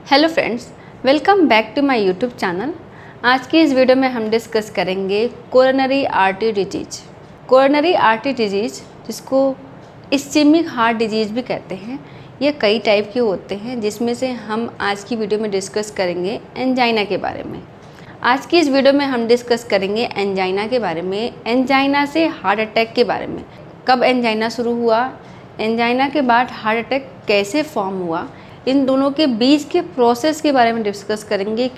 Hello friends, welcome back to my YouTube channel. आज की इस वीडियो में हम डिस्कस करेंगे coronary artery disease. Coronary artery disease, जिसको इस्चेमिक हार्ट डिजीज भी कहते हैं, ये कई टाइप के होते हैं, जिसमें से हम आज की वीडियो में डिस्कस करेंगे एंजाइना के बारे में। आज की इस वीडियो में हम डिस्कस करेंगे एंजाइना के बारे में, एंजाइना से हार्ट अटैक के बारे में, कब एंजाइना शुरू हुआ, एंजाइना के बाद हार्ट अटैक कैसे फॉर्म हुआ, इन दोनों के बीच के प्रोसेस के बारे में डिस्कस करेंगे,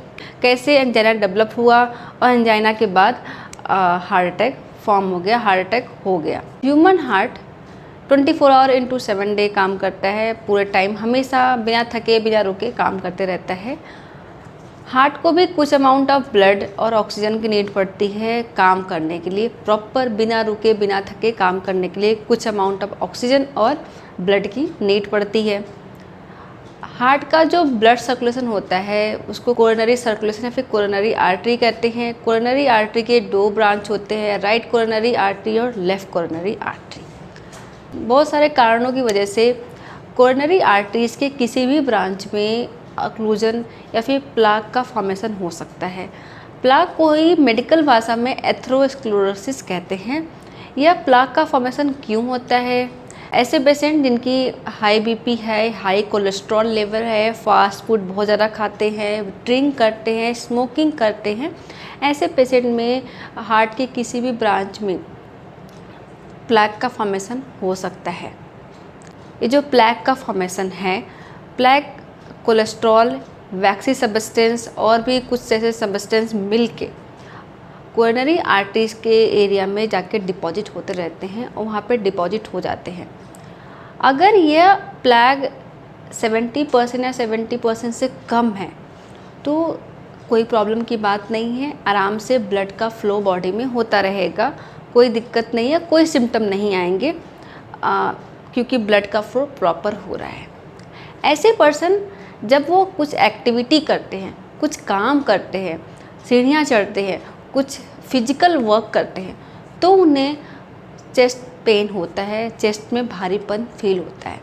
कैसे एंजाइना डेवलप हुआ और एंजाइना के बाद हार्ट अटैक फॉर्म हो गया, हार्ट अटैक हो गया। Human heart 24 our into 7 day काम करता है, पूरे टाइम हमेशा बिना थके बिना रुके काम करते रहता है। हार्ट को भी कुछ अमाउंट ऑफ ब्लड और ऑक्सीजन की नीड पड़ती है काम करने के लिए, प्रॉपर बिना रुके बिना थके काम करने के लिए कुछ अमाउंट ऑफ ऑक्सीजन और ब्लड की नीड पड़ती है। हार्ट का जो ब्लड सर्कुलेशन होता है उसको कोरोनरी सर्कुलेशन या फिर कोरोनरी आर्टरी कहते हैं। कोरोनरी आर्टरी के दो ब्रांच होते हैं, राइट कोरोनरी आर्टरी और लेफ़्ट कोरोनरी आर्टरी। बहुत सारे कारणों की वजह से कोरोनरी आर्टरीज के किसी भी ब्रांच में ऑक्लूजन या फिर प्लाक का फॉर्मेशन हो सकता है। प्लाक को ही मेडिकल भाषा में एथेरोस्क्लेरोसिस कहते हैं। यह प्लाक का फॉर्मेशन क्यों होता है? ऐसे पेशेंट जिनकी हाई बीपी है, हाई कोलेस्ट्रॉल लेवल है, फास्ट फूड बहुत ज़्यादा खाते हैं, ड्रिंक करते हैं, स्मोकिंग करते हैं, ऐसे पेशेंट में हार्ट के किसी भी ब्रांच में प्लैक का फॉर्मेशन हो सकता है। ये जो प्लैक का फॉर्मेशन है, प्लैक कोलेस्ट्रॉल, वैक्सी सब्सटेंस और भी कुछ ऐसे सब्सटेंस मिलके कोरोनरी आर्टरीज के एरिया में जाके डिपॉजिट होते रहते हैं और वहाँ पे डिपॉजिट हो जाते हैं। अगर यह प्लैग 70% या 70% से कम है तो कोई प्रॉब्लम की बात नहीं है, आराम से ब्लड का फ्लो बॉडी में होता रहेगा, कोई दिक्कत नहीं है, कोई सिम्टम नहीं आएंगे क्योंकि ब्लड का फ्लो प्रॉपर हो रहा है। ऐसे पर्सन जब वो कुछ एक्टिविटी करते हैं, कुछ काम करते हैं, सीढ़ियाँ चढ़ते हैं, कुछ फिजिकल वर्क करते हैं, तो उन्हें चेस्ट पेन होता है, चेस्ट में भारीपन फील होता है।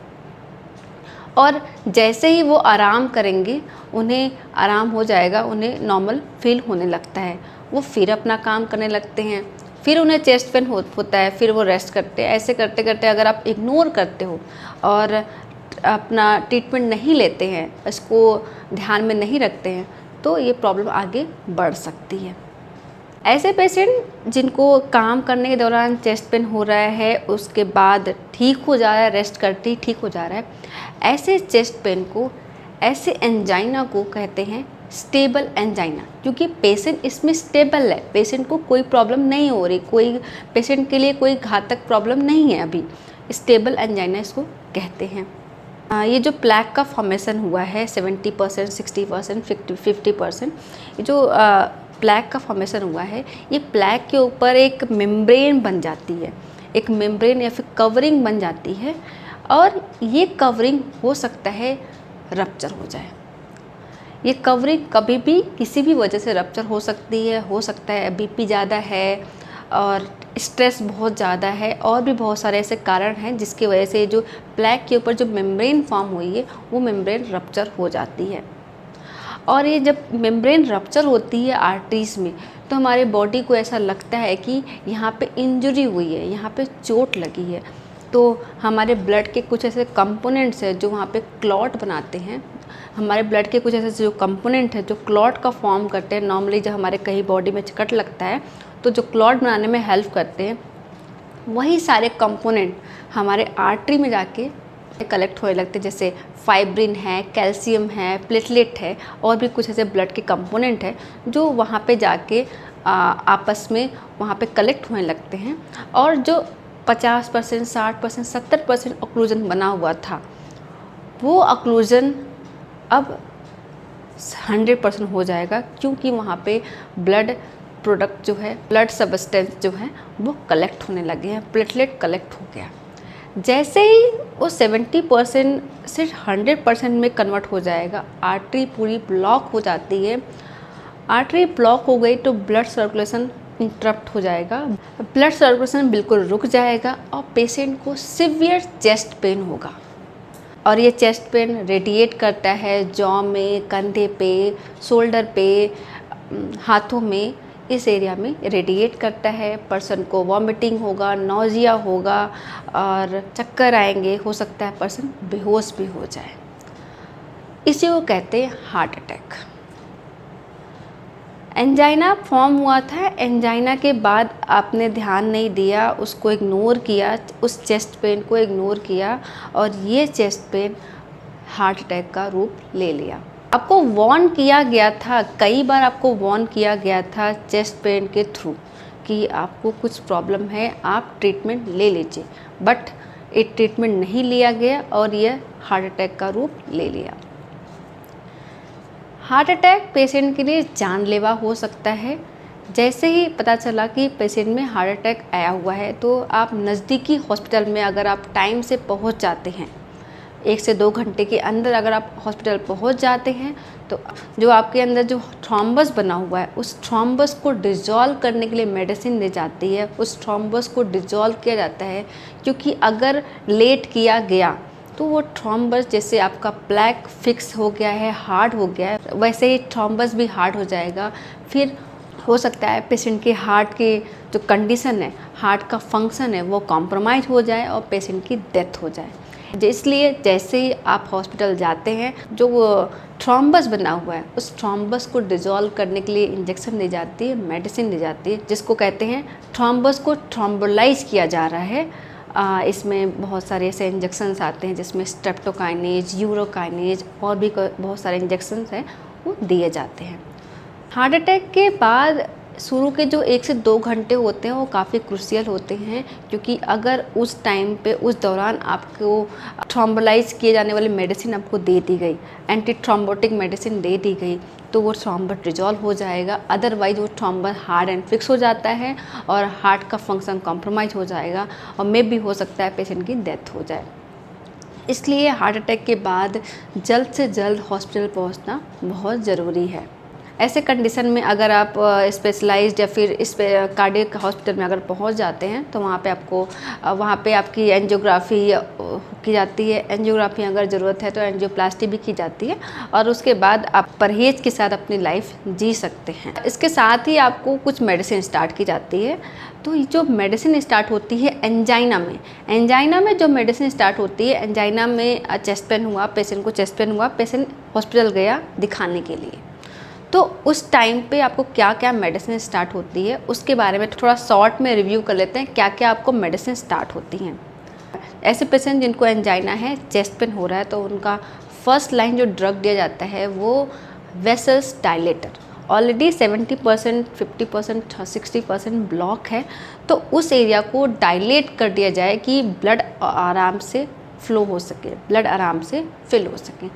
और जैसे ही वो आराम करेंगे उन्हें आराम हो जाएगा, उन्हें नॉर्मल फील होने लगता है, वो फिर अपना काम करने लगते हैं, फिर उन्हें चेस्ट पेन होता है, फिर वो रेस्ट करते हैं। ऐसे करते करते अगर आप इग्नोर करते हो और अपना ट्रीटमेंट नहीं लेते हैं, इसको ध्यान में नहीं रखते हैं, तो ये प्रॉब्लम आगे बढ़ सकती है। ऐसे पेशेंट जिनको काम करने के दौरान चेस्ट पेन हो रहा है, उसके बाद ठीक हो जा रहा है, रेस्ट करते ही ठीक हो जा रहा है, ऐसे चेस्ट पेन को, ऐसे एंजाइना को कहते हैं स्टेबल एंजाइना, क्योंकि पेशेंट इसमें स्टेबल है, पेशेंट को कोई प्रॉब्लम नहीं हो रही, कोई पेशेंट के लिए कोई घातक प्रॉब्लम नहीं है अभी, स्टेबल एंजाइना इसको कहते हैं। ये जो प्लैक का फॉर्मेशन हुआ है 70%, 60%, 50%, ये जो प्लैक का फॉर्मेशन हुआ है, ये प्लैक के ऊपर एक मेम्ब्रेन बन जाती है, एक मेम्ब्रेन या फिर कवरिंग बन जाती है, और ये कवरिंग हो सकता है रप्चर हो जाए। ये कवरिंग कभी भी किसी भी वजह से रप्चर हो सकती है, हो सकता है बीपी ज़्यादा है और स्ट्रेस बहुत ज़्यादा है, और भी बहुत सारे ऐसे कारण हैं जिसकी वजह से जो प्लैक के ऊपर जो मेम्ब्रेन फॉर्म हुई है वो मेम्ब्रेन रप्चर हो जाती है। और ये जब मेम्ब्रेन रप्चर होती है आर्टरीज में, तो हमारे बॉडी को ऐसा लगता है कि यहाँ पे इंजरी हुई है, यहाँ पे चोट लगी है, तो हमारे ब्लड के कुछ ऐसे कंपोनेंट्स हैं जो वहाँ पे क्लॉट बनाते हैं। हमारे ब्लड के कुछ ऐसे जो कंपोनेंट हैं जो क्लॉट का फॉर्म करते हैं। नॉर्मली जब हमारे कहीं बॉडी में कट लगता है तो जो क्लॉट बनाने में हेल्प करते हैं, वही सारे कंपोनेंट हमारे आर्टरी में जाके कलेक्ट होने लगते हैं, जैसे फाइब्रिन है, कैल्शियम है, प्लेटलेट है, और भी कुछ ऐसे ब्लड के कंपोनेंट हैं जो वहाँ पे जाके आपस में वहाँ पे कलेक्ट होने लगते हैं, और जो 50%, 60%, 70% ऑक्लूजन बना हुआ था, वो ऑक्लूजन अब 100% हो जाएगा, क्योंकि वहाँ पे ब्लड प्रोडक्ट जो है, ब्लड सब्सटेंस जो है वो कलेक्ट होने लगे हैं, प्लेटलेट कलेक्ट हो गया। जैसे ही वो 70% से 100% में कन्वर्ट हो जाएगा, आर्टरी पूरी ब्लॉक हो जाती है। आर्टरी ब्लॉक हो गई तो ब्लड सर्कुलेशन इंटरप्ट हो जाएगा, ब्लड सर्कुलेशन बिल्कुल रुक जाएगा और पेशेंट को सिवियर चेस्ट पेन होगा। और ये चेस्ट पेन रेडिएट करता है जॉ में, कंधे पे, शोल्डर पे, हाथों में, इस एरिया में रेडिएट करता है। पर्सन को वॉमिटिंग होगा, नौजिया होगा और चक्कर आएंगे, हो सकता है पर्सन बेहोश भी हो जाए। इसी को कहते हैं हार्ट अटैक। एंजाइना फॉर्म हुआ था, एंजाइना के बाद आपने ध्यान नहीं दिया, उसको इग्नोर किया, उस चेस्ट पेन को इग्नोर किया और ये चेस्ट पेन हार्ट अटैक का रूप ले लिया। आपको वार्न किया गया था, कई बार आपको वार्न किया गया था चेस्ट पेन के थ्रू कि आपको कुछ प्रॉब्लम है, आप ट्रीटमेंट ले लीजिए, बट ये ट्रीटमेंट नहीं लिया गया और ये हार्ट अटैक का रूप ले लिया। हार्ट अटैक पेशेंट के लिए जानलेवा हो सकता है। जैसे ही पता चला कि पेशेंट में हार्ट अटैक आया हुआ है तो आप नज़दीकी हॉस्पिटल में अगर आप टाइम से पहुंच जाते हैं, 1 से 2 घंटे के अंदर अगर आप हॉस्पिटल पहुंच जाते हैं तो जो आपके अंदर जो थ्रॉम्बस बना हुआ है उस थ्रॉम्बस को डिज़ोल्व करने के लिए मेडिसिन दी जाती है। उस थ्रॉम्बस को डिज़ोल्व किया जाता है, क्योंकि अगर लेट किया गया तो वो थ्रॉम्बस, जैसे आपका प्लेक फिक्स हो गया है, हार्ड हो गया है, वैसे ही थ्रॉम्बस भी हार्ड हो जाएगा। फिर हो सकता है पेशेंट के हार्ट के जो कंडीशन है, हार्ट का फंक्शन है, वो कॉम्प्रोमाइज़ हो जाए और पेशेंट की डेथ हो जाए। इसलिए जैसे ही आप हॉस्पिटल जाते हैं, जो वो थ्रॉम्बस बना हुआ है उस थ्रॉम्बस को डिज़ोल्व करने के लिए इंजेक्शन दी जाती है, मेडिसिन दी जाती है, जिसको कहते हैं थ्रॉम्बस को थ्रॉम्बोलाइज किया जा रहा है। इसमें बहुत सारे ऐसे इंजेक्शन्स आते हैं जिसमें स्ट्रेप्टोकाइनेज, यूरोकाइनेज और भी बहुत सारे इंजेक्शन्स हैं वो दिए जाते हैं। हार्ट अटैक के बाद शुरू के जो 1 से 2 घंटे होते हैं वो काफ़ी क्रूशियल होते हैं, क्योंकि अगर उस टाइम पे, उस दौरान आपको थ्रॉम्बोलाइज किए जाने वाली मेडिसिन आपको दे दी गई, एंटी थ्रॉम्बोटिक मेडिसिन दे दी गई, तो वो थ्रॉम्बस डिजॉल्व हो जाएगा। अदरवाइज वो थ्रॉम्बस हार्ड एंड फिक्स हो जाता है और हार्ट का फंक्शन कॉम्प्रोमाइज़ हो जाएगा और मे भी हो सकता है पेशेंट की डेथ हो जाए। इसलिए हार्ट अटैक के बाद जल्द से जल्द हॉस्पिटल पहुंचना बहुत ज़रूरी है। ऐसे कंडीशन में अगर आप स्पेशलाइज्ड या फिर इस कार्डियक हॉस्पिटल में अगर पहुंच जाते हैं तो वहाँ पे आपकी एंजियोग्राफी की जाती है। एंजियोग्राफी अगर ज़रूरत है तो एंजियोप्लास्टी भी की जाती है और उसके बाद आप परहेज़ के साथ अपनी लाइफ जी सकते हैं। इसके साथ ही आपको कुछ मेडिसिन स्टार्ट की जाती है। तो जो मेडिसिन स्टार्ट होती है एंजाइना में जो मेडिसिन स्टार्ट होती है, एंजाइना में चेस्ट पेन हुआ, पेशेंट को चेस्ट पेन हुआ, पेशेंट हॉस्पिटल गया दिखाने के लिए, तो उस टाइम पे आपको क्या क्या मेडिसिन स्टार्ट होती है उसके बारे में थोड़ा शॉर्ट में रिव्यू कर लेते हैं, क्या क्या आपको मेडिसिन स्टार्ट होती हैं। ऐसे पेशेंट जिनको एंजाइना है, चेस्ट पेन हो रहा है, तो उनका फर्स्ट लाइन जो ड्रग दिया जाता है वो वेसल्स डायलेटर। ऑलरेडी 70%, 50%, 60% ब्लॉक है, तो उस एरिया को डायलेट कर दिया जाए कि ब्लड आराम से फ्लो हो सके, ब्लड आराम से फिल हो सके।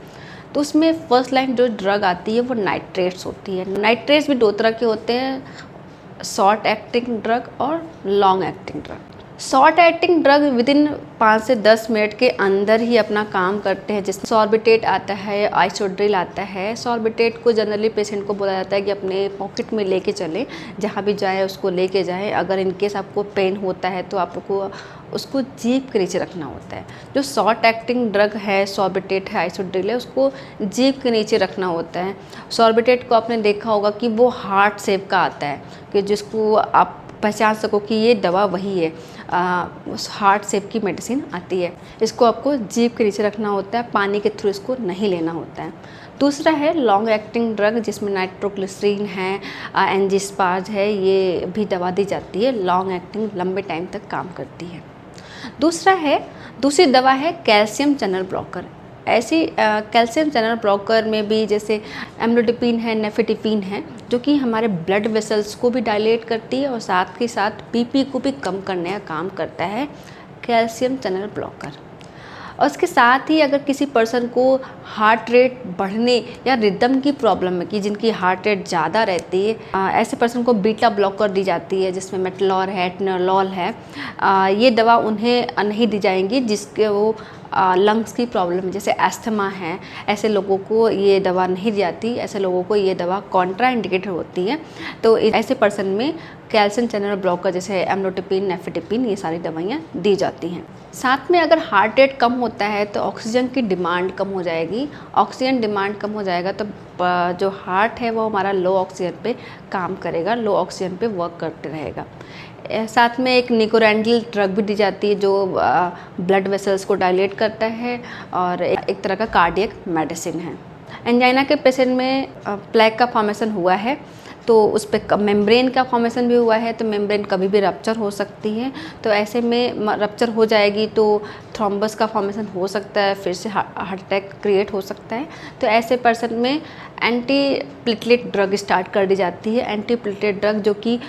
तो उसमें फर्स्ट लाइन जो ड्रग आती है वो नाइट्रेट्स होती है। नाइट्रेट्स भी 2 तरह के होते हैं, शॉर्ट एक्टिंग ड्रग और long acting drug. Short acting drug within 5 से 10 मिनट के अंदर ही अपना काम करते हैं, जिसमें सॉर्बिटेट आता है, आइसोड्रिल आता है। सॉर्बिटेट को जनरली पेशेंट को बोला जाता है कि अपने पॉकेट में लेके चलें, जहाँ भी जाए उसको लेके जाएं। अगर इनकेस आपको पेन होता है तो आपको उसको जीभ के नीचे रखना होता है। जो शॉर्ट एक्टिंग ड्रग है, सॉर्बिटेट है, आइसोड्रिल है, उसको जीभ के नीचे रखना होता है। सॉर्बिटेट को आपने देखा होगा कि वो हार्ट शेप का आता है, कि जिसको आप पहचान सको कि ये दवा वही है, हार्ट शेप की मेडिसिन आती है। इसको आपको जीभ के नीचे रखना होता है, पानी के थ्रू इसको नहीं लेना होता है। दूसरा है लॉन्ग एक्टिंग ड्रग, जिसमें नाइट्रोग्लिसरीन है, एंजिस्पार्ज है, ये भी दवा दी जाती है। लॉन्ग एक्टिंग लंबे टाइम तक काम करती है। दूसरी दवा है कैल्शियम चैनल ब्लॉकर। ऐसी कैल्शियम चैनल ब्लॉकर में भी जैसे एम्लोडिपिन है, नेफेटिपिन है, जो कि हमारे ब्लड वेसल्स को भी डायलेट करती है और साथ के साथ बीपी को भी कम करने का काम करता है कैल्शियम चैनल ब्लॉकर। और उसके साथ ही अगर किसी पर्सन को हार्ट रेट बढ़ने या रिदम की प्रॉब्लम है, कि जिनकी हार्ट रेट ज़्यादा रहती है, ऐसे पर्सन को बीटा ब्लॉकर दी जाती है, जिसमें मेटलॉर है, एटनोलॉल है। ये दवा उन्हें नहीं दी जाएंगी जिसके वो लंग्स की प्रॉब्लम जैसे एस्थमा है, ऐसे लोगों को ये दवा नहीं दी जाती, ऐसे लोगों को ये दवा कॉन्ट्रा इंडिकेटर होती है। तो ऐसे पर्सन में कैल्शियम चैनल ब्लॉकर जैसे एमलोटिपिन, नेफेटिपिन, ये सारी दवाइयाँ दी जाती हैं। साथ में अगर हार्ट रेट कम होता है तो ऑक्सीजन की डिमांड कम हो जाएगी। ऑक्सीजन डिमांड कम हो जाएगा तो जो हार्ट है वो हमारा लो ऑक्सीजन पे काम करेगा, लो ऑक्सीजन पे वर्क करते रहेगा। साथ में एक निकोरेंडल ड्रग भी दी जाती है जो ब्लड वेसल्स को डायलेट करता है और एक तरह का कार्डियक मेडिसिन है। एंजाइना के पेशेंट में प्लेक का फॉर्मेशन हुआ है तो उस पर मेम्ब्रेन का फॉर्मेशन भी हुआ है, तो मेम्ब्रेन कभी भी रप्चर हो सकती है। तो ऐसे में रप्चर हो जाएगी तो थ्रोम्बस का फॉर्मेशन हो सकता है, फिर से हार्ट अटैक क्रिएट हो सकता है। तो ऐसे पर्सन में एंटी प्लेटलेट ड्रग स्टार्ट कर दी जाती है। एंटी प्लेटलेट ड्रग जो कि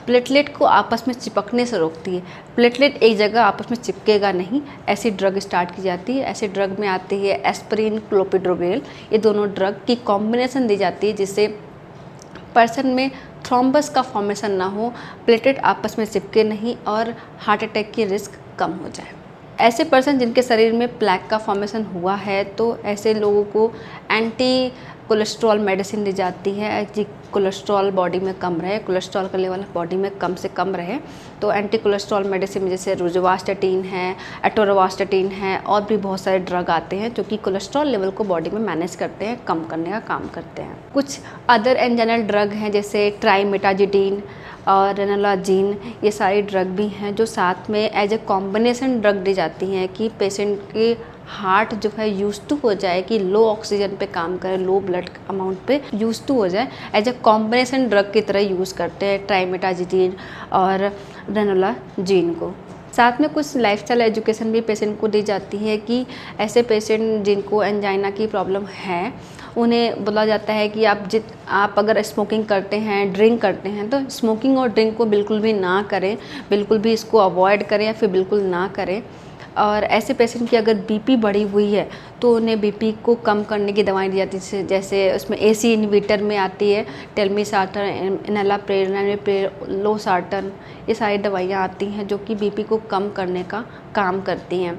प्लेटलेट को आपस में चिपकने से रोकती है। प्लेटलेट एक जगह आपस में चिपकेगा नहीं, ऐसी ड्रग स्टार्ट की जाती है। ऐसी ड्रग में आती है एस्पिरिन, क्लोपिड्रोग्रेल, ये दोनों ड्रग की कॉम्बिनेशन दी जाती है जिससे पर्सन में थ्रोम्बस का फॉर्मेशन ना हो, प्लेटलेट आपस में चिपके नहीं और हार्ट अटैक की रिस्क कम हो जाए। ऐसे पर्सन जिनके शरीर में प्लेक का फॉर्मेशन हुआ है तो ऐसे लोगों को एंटी कोलेस्ट्रॉल मेडिसिन दी जाती है कि कोलेस्ट्रॉल बॉडी में कम रहे, कोलेस्ट्रॉल का लेवल बॉडी में कम से कम रहे। तो एंटी कोलेस्ट्रॉल मेडिसिन में जैसे रोजुवास्टैटिन है, एटोरवास्टैटिन है और भी बहुत सारे ड्रग आते हैं जो कि कोलेस्ट्रॉल लेवल को बॉडी में मैनेज करते हैं, कम करने का काम करते हैं। कुछ अदर एंजाइनल ड्रग हैं जैसे ट्राइमेटाजिडीन और रेनालाजीन, ये सारी ड्रग भी हैं जो साथ में एज ए कॉम्बिनेशन ड्रग दी जाती हैं कि पेशेंट के हार्ट जो है यूज टू हो जाए कि लो ऑक्सीजन पे काम करे, लो ब्लड अमाउंट पे यूज टू हो जाए, एज ए कॉम्बिनेशन ड्रग की तरह यूज़ करते हैं ट्राइमेटाजिडीन और रेनालाजीन को। साथ में कुछ लाइफस्टाइल एजुकेशन भी पेशेंट को दी जाती है कि ऐसे पेशेंट जिनको एंजाइना की प्रॉब्लम है उन्हें बोला जाता है कि आप अगर स्मोकिंग करते हैं, ड्रिंक करते हैं तो स्मोकिंग और ड्रिंक को बिल्कुल भी ना करें, बिल्कुल भी इसको अवॉइड करें या फिर बिल्कुल ना करें। और ऐसे पेशेंट की अगर बीपी बढ़ी हुई है तो उन्हें बीपी को कम करने की दवाएं दी जाती है, जैसे उसमें एसी इन्हिबिटर में आती है टेलमिसार्टन, एनालाप्रेल, लोसार्टन, ये सारी दवाइयाँ आती हैं जो कि बीपी को कम करने का काम करती हैं।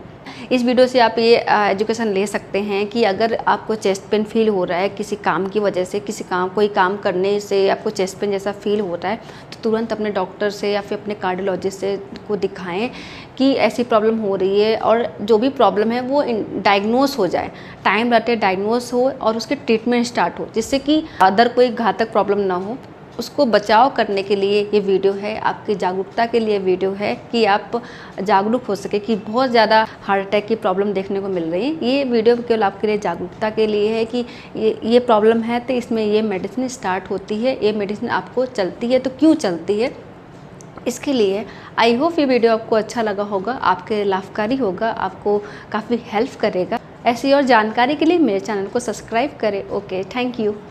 इस वीडियो से आप ये एजुकेशन ले सकते हैं कि अगर आपको चेस्ट पेन फील हो रहा है किसी काम की वजह से, कोई काम करने से आपको चेस्ट पेन जैसा फील हो रहा है तो तुरंत अपने डॉक्टर से या फिर अपने कार्डियोलॉजिस्ट से को दिखाएं कि ऐसी प्रॉब्लम हो रही है और जो भी प्रॉब्लम है वो डायग्नोस हो जाए, टाइम रहते डायग्नोस हो और उसके ट्रीटमेंट स्टार्ट हो, जिससे कि अदर कोई घातक प्रॉब्लम ना हो। उसको बचाव करने के लिए ये वीडियो है, आपकी जागरूकता के लिए वीडियो है कि आप जागरूक हो सके कि बहुत ज़्यादा हार्ट अटैक की प्रॉब्लम देखने को मिल रही है। ये वीडियो केवल आपके लिए जागरूकता के लिए है कि ये प्रॉब्लम है तो इसमें ये मेडिसिन स्टार्ट होती है, ये मेडिसिन आपको चलती है तो क्यों चलती है, इसके लिए आई होप ये वीडियो आपको अच्छा लगा होगा, आपके लाभकारी होगा, आपको काफ़ी हेल्प करेगा। ऐसी और जानकारी के लिए मेरे चैनल को सब्सक्राइब करें। Okay, thank you.